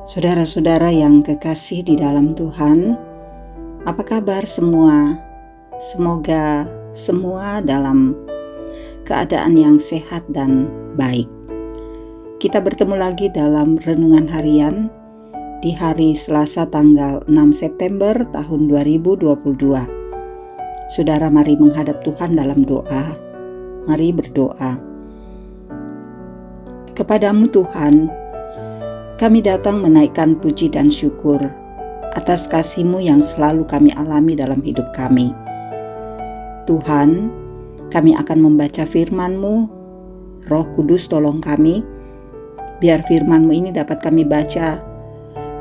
Saudara-saudara yang kekasih di dalam Tuhan, apa kabar semua? Semoga semua dalam keadaan yang sehat dan baik. Kita bertemu lagi dalam renungan harian di hari Selasa tanggal 6 September tahun 2022. Saudara, mari menghadap Tuhan dalam doa. Mari berdoa. Kepadamu Tuhan, kami datang menaikkan puji dan syukur atas kasih-Mu yang selalu kami alami dalam hidup kami. Tuhan, kami akan membaca firman-Mu. Roh Kudus tolong kami, biar firman-Mu ini dapat kami baca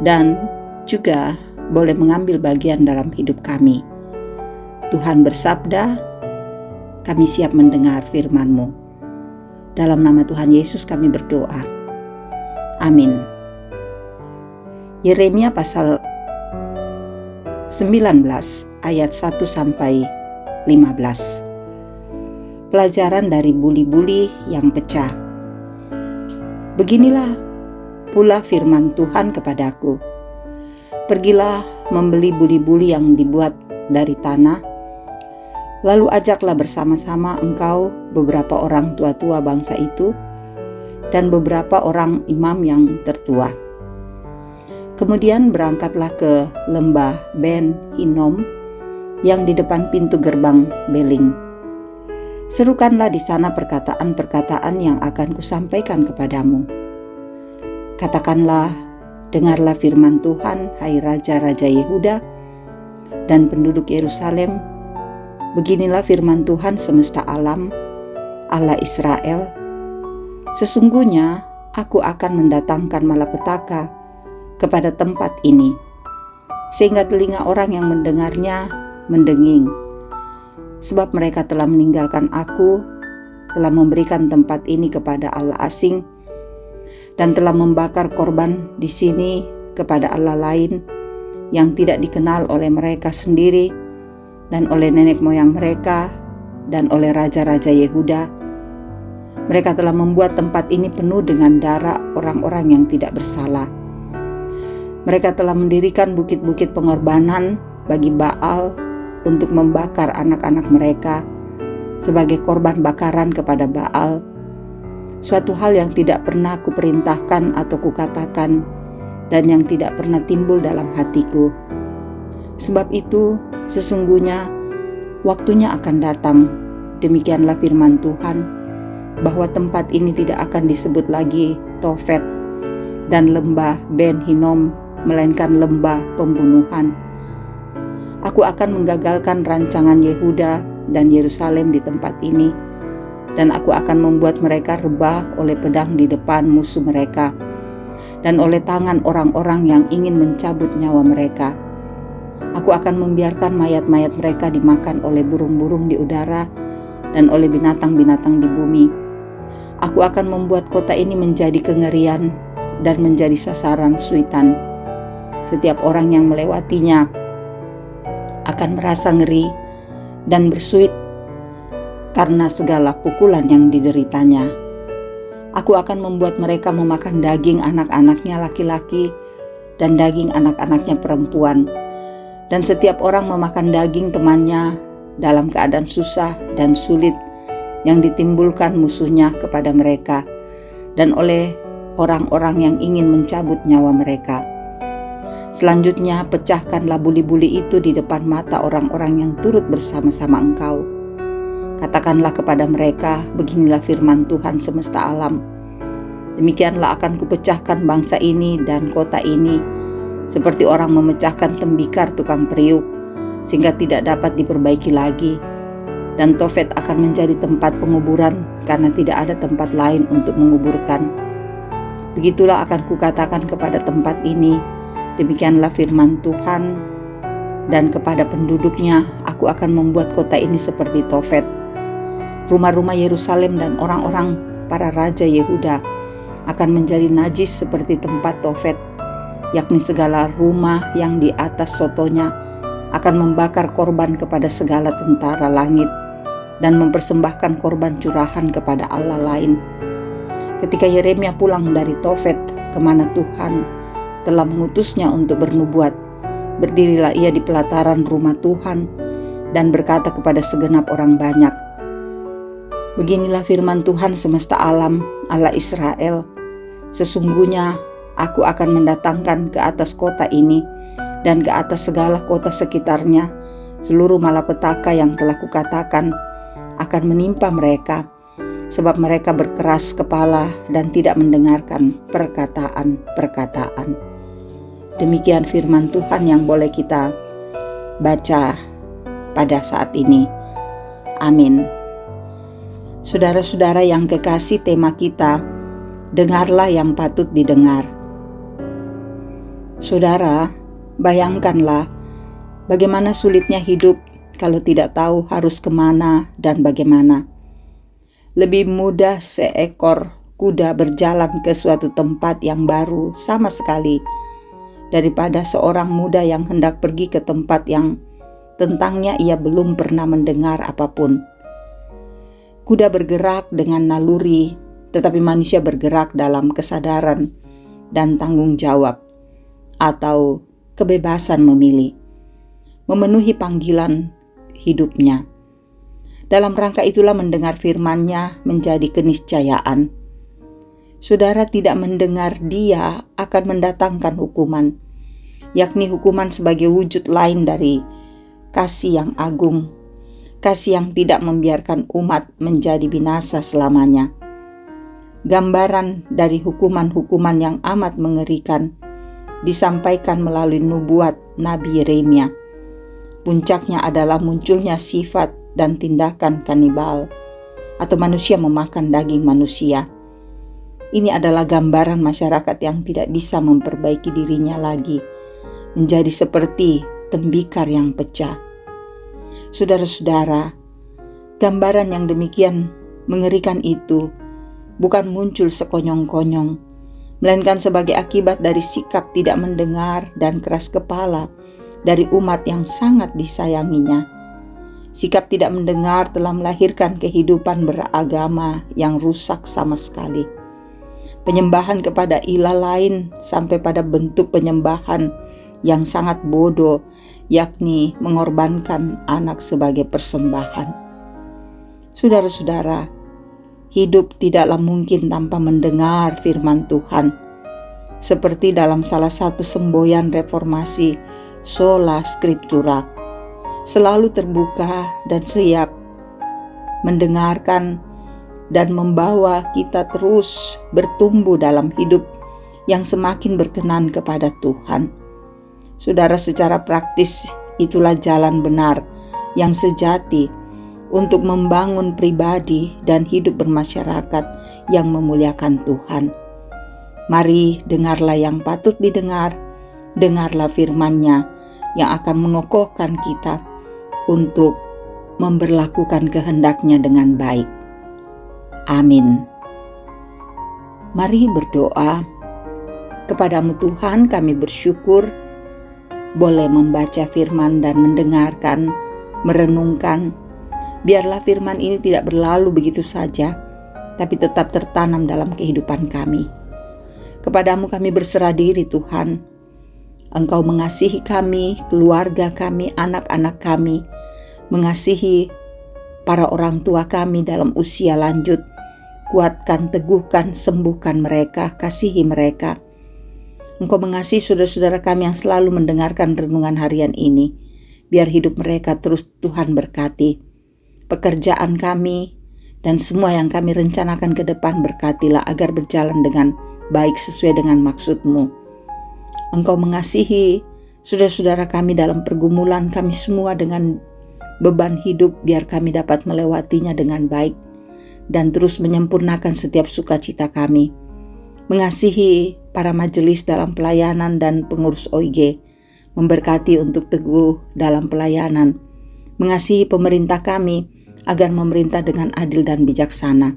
dan juga boleh mengambil bagian dalam hidup kami. Tuhan bersabda, kami siap mendengar firman-Mu. Dalam nama Tuhan Yesus kami berdoa. Amin. Yeremia pasal 19 ayat 1 sampai 15. Pelajaran dari buli-buli yang pecah. Beginilah pula firman Tuhan kepadaku. Pergilah membeli buli-buli yang dibuat dari tanah, lalu ajaklah bersama-sama engkau beberapa orang tua-tua bangsa itu dan beberapa orang imam yang tertua. Kemudian berangkatlah ke lembah Ben Hinnom yang di depan pintu gerbang Beling. Serukanlah di sana perkataan-perkataan yang akan kusampaikan kepadamu. Katakanlah, dengarlah firman Tuhan, hai raja-raja Yehuda dan penduduk Yerusalem. Beginilah firman Tuhan semesta alam, Allah Israel. Sesungguhnya aku akan mendatangkan malapetaka kepada tempat ini, sehingga telinga orang yang mendengarnya mendenging. Sebab mereka telah meninggalkan aku, telah memberikan tempat ini kepada Allah asing, dan telah membakar korban di sini kepada Allah lain yang tidak dikenal oleh mereka sendiri, dan oleh nenek moyang mereka, dan oleh raja-raja Yehuda. Mereka telah membuat tempat ini penuh dengan darah orang-orang yang tidak bersalah. Mereka telah mendirikan bukit-bukit pengorbanan bagi Baal untuk membakar anak-anak mereka sebagai korban bakaran kepada Baal. Suatu hal yang tidak pernah kuperintahkan atau kukatakan dan yang tidak pernah timbul dalam hatiku. Sebab itu sesungguhnya waktunya akan datang, demikianlah firman Tuhan, bahwa tempat ini tidak akan disebut lagi Tofet dan lembah Ben Hinnom, melainkan lembah pembunuhan. Aku akan menggagalkan rancangan Yehuda dan Yerusalem di tempat ini, dan aku akan membuat mereka rebah oleh pedang di depan musuh mereka, dan oleh tangan orang-orang yang ingin mencabut nyawa mereka. Aku akan membiarkan mayat-mayat mereka dimakan oleh burung-burung di udara dan oleh binatang-binatang di bumi. Aku akan membuat kota ini menjadi kengerian dan menjadi sasaran suitan. Setiap orang yang melewatinya akan merasa ngeri dan bersuit karena segala pukulan yang dideritanya. Aku akan membuat mereka memakan daging anak-anaknya laki-laki dan daging anak-anaknya perempuan. Dan setiap orang memakan daging temannya dalam keadaan susah dan sulit yang ditimbulkan musuhnya kepada mereka dan oleh orang-orang yang ingin mencabut nyawa mereka. Selanjutnya pecahkanlah buli-buli itu di depan mata orang-orang yang turut bersama-sama engkau. Katakanlah kepada mereka, beginilah firman Tuhan semesta alam. Demikianlah akan kupecahkan bangsa ini dan kota ini, seperti orang memecahkan tembikar tukang periuk, sehingga tidak dapat diperbaiki lagi. Dan Tofet akan menjadi tempat penguburan, karena tidak ada tempat lain untuk menguburkan. Begitulah akan kukatakan kepada tempat ini, demikianlah firman Tuhan, dan kepada penduduknya aku akan membuat kota ini seperti Tofet. Rumah-rumah Yerusalem dan orang-orang para raja Yehuda akan menjadi najis seperti tempat Tofet, yakni segala rumah yang di atas sotonya akan membakar korban kepada segala tentara langit dan mempersembahkan korban curahan kepada Allah lain. Ketika Yeremia pulang dari Tofet, kemana Tuhan telah mengutusnya untuk bernubuat. Berdirilah ia di pelataran rumah Tuhan dan berkata kepada segenap orang banyak, beginilah firman Tuhan semesta alam, Allah Israel, sesungguhnya aku akan mendatangkan ke atas kota ini dan ke atas segala kota sekitarnya seluruh malapetaka yang telah kukatakan akan menimpa mereka, sebab mereka berkeras kepala dan tidak mendengarkan perkataan-perkataan. Demikian firman Tuhan yang boleh kita baca pada saat ini. Amin. Saudara-saudara yang kekasih, tema kita, dengarlah yang patut didengar. Saudara, bayangkanlah bagaimana sulitnya hidup kalau tidak tahu harus kemana dan bagaimana. Lebih mudah seekor kuda berjalan ke suatu tempat yang baru sama sekali daripada seorang muda yang hendak pergi ke tempat yang tentangnya ia belum pernah mendengar apapun. Kuda bergerak dengan naluri, tetapi manusia bergerak dalam kesadaran dan tanggung jawab atau kebebasan memilih, memenuhi panggilan hidupnya. Dalam rangka itulah mendengar firman-Nya menjadi keniscayaan. Saudara tidak mendengar Dia akan mendatangkan hukuman, yakni hukuman sebagai wujud lain dari kasih yang agung, kasih yang tidak membiarkan umat menjadi binasa selamanya. Gambaran dari hukuman-hukuman yang amat mengerikan disampaikan melalui nubuat Nabi Yeremia. Puncaknya adalah munculnya sifat dan tindakan kanibal atau manusia memakan daging manusia. Ini adalah gambaran masyarakat yang tidak bisa memperbaiki dirinya lagi, menjadi seperti tembikar yang pecah. Saudara-saudara, gambaran yang demikian mengerikan itu bukan muncul sekonyong-konyong, melainkan sebagai akibat dari sikap tidak mendengar dan keras kepala dari umat yang sangat disayanginya. Sikap tidak mendengar telah melahirkan kehidupan beragama yang rusak sama sekali. Penyembahan kepada ilah lain sampai pada bentuk penyembahan yang sangat bodoh, yakni mengorbankan anak sebagai persembahan. Saudara-saudara, hidup tidaklah mungkin tanpa mendengar firman Tuhan. Seperti dalam salah satu semboyan reformasi, Sola Scriptura, selalu terbuka dan siap mendengarkan dan membawa kita terus bertumbuh dalam hidup yang semakin berkenan kepada Tuhan. Saudara, secara praktis itulah jalan benar yang sejati untuk membangun pribadi dan hidup bermasyarakat yang memuliakan Tuhan. Mari dengarlah yang patut didengar, dengarlah firman-Nya yang akan mengokohkan kita untuk memberlakukan kehendak-Nya dengan baik. Amin. Mari berdoa. Kepadamu Tuhan kami bersyukur boleh membaca firman dan mendengarkan, merenungkan. Biarlah firman ini tidak berlalu begitu saja, tapi tetap tertanam dalam kehidupan kami. Kepadamu kami berserah diri Tuhan. Engkau mengasihi kami, keluarga kami, anak-anak kami, mengasihi para orang tua kami dalam usia lanjut. Kuatkan, teguhkan, sembuhkan mereka, kasihi mereka. Engkau mengasihi saudara-saudara kami yang selalu mendengarkan renungan harian ini. Biar hidup mereka terus Tuhan berkati. Pekerjaan kami dan semua yang kami rencanakan ke depan berkatilah agar berjalan dengan baik sesuai dengan maksud-Mu. Engkau mengasihi saudara-saudara kami dalam pergumulan kami semua dengan beban hidup, biar kami dapat melewatinya dengan baik dan terus menyempurnakan setiap sukacita kami. Mengasihi para majelis dalam pelayanan dan pengurus OIG, memberkati untuk teguh dalam pelayanan. Mengasihi pemerintah kami agar memerintah dengan adil dan bijaksana.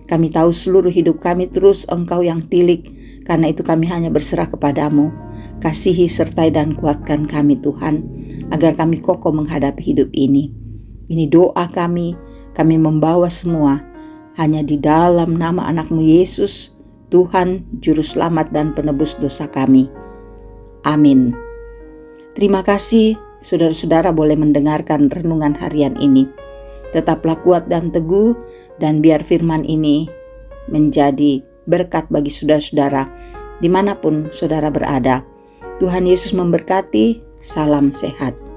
Kami tahu seluruh hidup kami terus Engkau yang tilik, karena itu kami hanya berserah kepadamu. Kasihi, sertai dan kuatkan kami Tuhan, agar kami kokoh menghadapi hidup ini. Ini doa kami membawa semua hanya di dalam nama anak-Mu Yesus, Tuhan, Juru Selamat dan Penebus dosa kami. Amin. Terima kasih saudara-saudara boleh mendengarkan renungan harian ini. Tetaplah kuat dan teguh, dan biar firman ini menjadi berkat bagi saudara-saudara dimanapun saudara berada. Tuhan Yesus memberkati. Salam sehat.